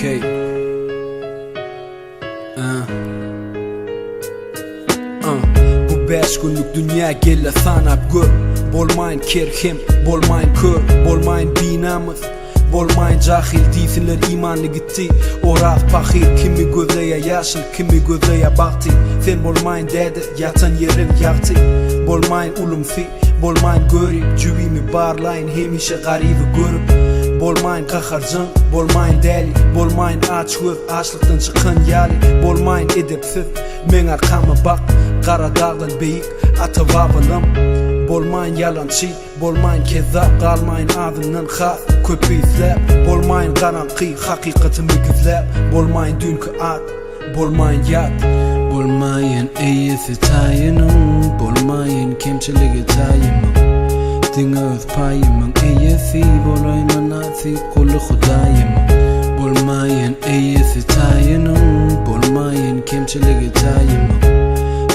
Okay. Bu 5 günlük dünya gelle sanap gör. Bolmayın kerhem, bolmayın kör, bolmayın binamız, bolmayın cahil değilsinler imanı gitti. Oraz bakir, kimi gözeye yaşıl, kimi gözeye baktı. Sen bolmayın dede, yatan yerin yaktı. Bolmayın ulumfi, bolmayın görüp, cüvimi barlayın hemişe garibi görüp. Bolmayın kaharcan, bolmayın deli, bolmayın aç göz, açlıktan çıkan yali. Bolmayın edepsiz, men arkama bak, kara dağdan beyik, ata babalam. Bolmayın yalancı, bolmayın kezzap, kalmayın ağzından khas, köpü izlep. Bolmayın garanqı, hakikatimi gizlep. Bolmayın dünkü at, bolmayın yat. Bolmayın iyisi tayinum, bolmayın kemçiligi tayimum. Dinge öz payimum iyisi, bolayman nasi kulu khudayimum. Bolmayın iyisi tayinum, bolmayın kemçiligi tayimum.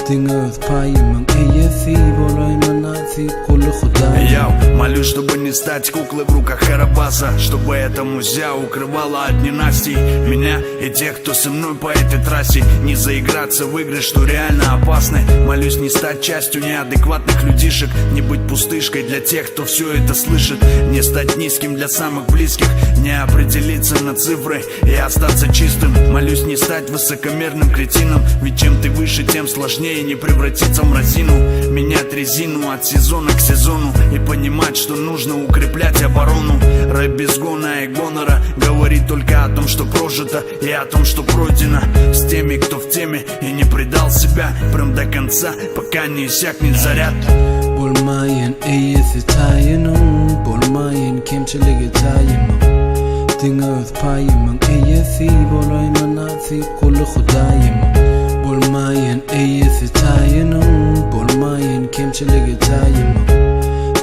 Dinge öz payimum iyisi, bolayman nasi kulu khudayimum. Я молюсь, чтобы не стать куклой в руках Карабаса, чтобы эта музя укрывала от ненастий меня и тех, кто со мной по этой трассе. Не заиграться в игры, что реально опасны. Молюсь не стать частью неадекватных людишек, не быть пустышкой для тех, кто все это слышит, не стать низким для самых близких, не определиться на цифры и остаться чистым. Молюсь не стать высокомерным кретином, ведь чем ты выше, тем сложнее не превратиться в мразину. Менять резину от сезона к сезону и понимать, что нужно укреплять оборону. Рэп без гона и гонора говорит только о том, что прожито, и о том, что пройдено. С теми, кто в теме и не предал себя, прям до конца, пока не иссякнет заряд. Bolmayın iyisi tayinum, bolmayın kemçiligi tayimum. Dinge öz payimum iyisi, bolayman nasi kulu khudayimum. Bolmayın iyisi tayinum, bolmayın kemçiligi tayimum.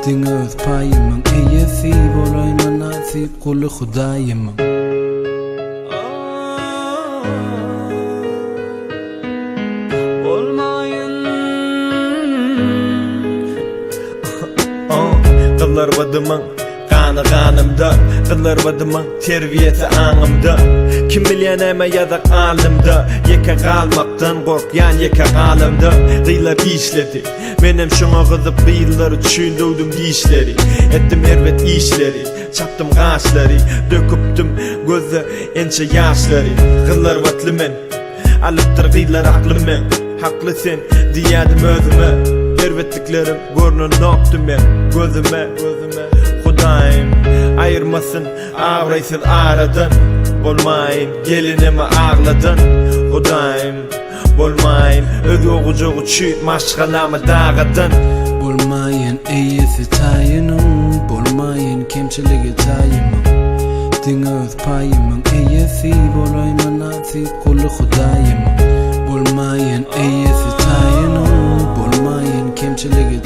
Dinge öz payimum iyisi, bolayman nasi kulu khudayimum. Qıllar badımın qanı qanımda, qıllar badımın terbiyeti anımda. Kim bilyen eme yazak alımda, yeke qalmaqdan qorqyan yeke qalımda. Qıylar işledi, menem şuna qızıp qıyılları düşündüydüm işleri. Ettim ervet işleri, çaptım qaşları, döküptüm gözü ençe yaşları. Qıllar vatlı men, alıptır qıylar aqlım men. Haklı sen diyadım özüme, ervetliklerim görünün noktu men gözüme. Hudayim ayırmasın avraysız aradan, bolmayın gelinimi ağladın. Hudayim bolmayın öz oğucuğu çüyt maşğalamı dağıdın. Bolmayın iyisi tayinum, bolmayın kemçiligi tayimum. Dinge öz payimum iyisi, bolayman nasi kulu khudayimum. Bolmayın iyisi tayinum, bolmayın kemçiligi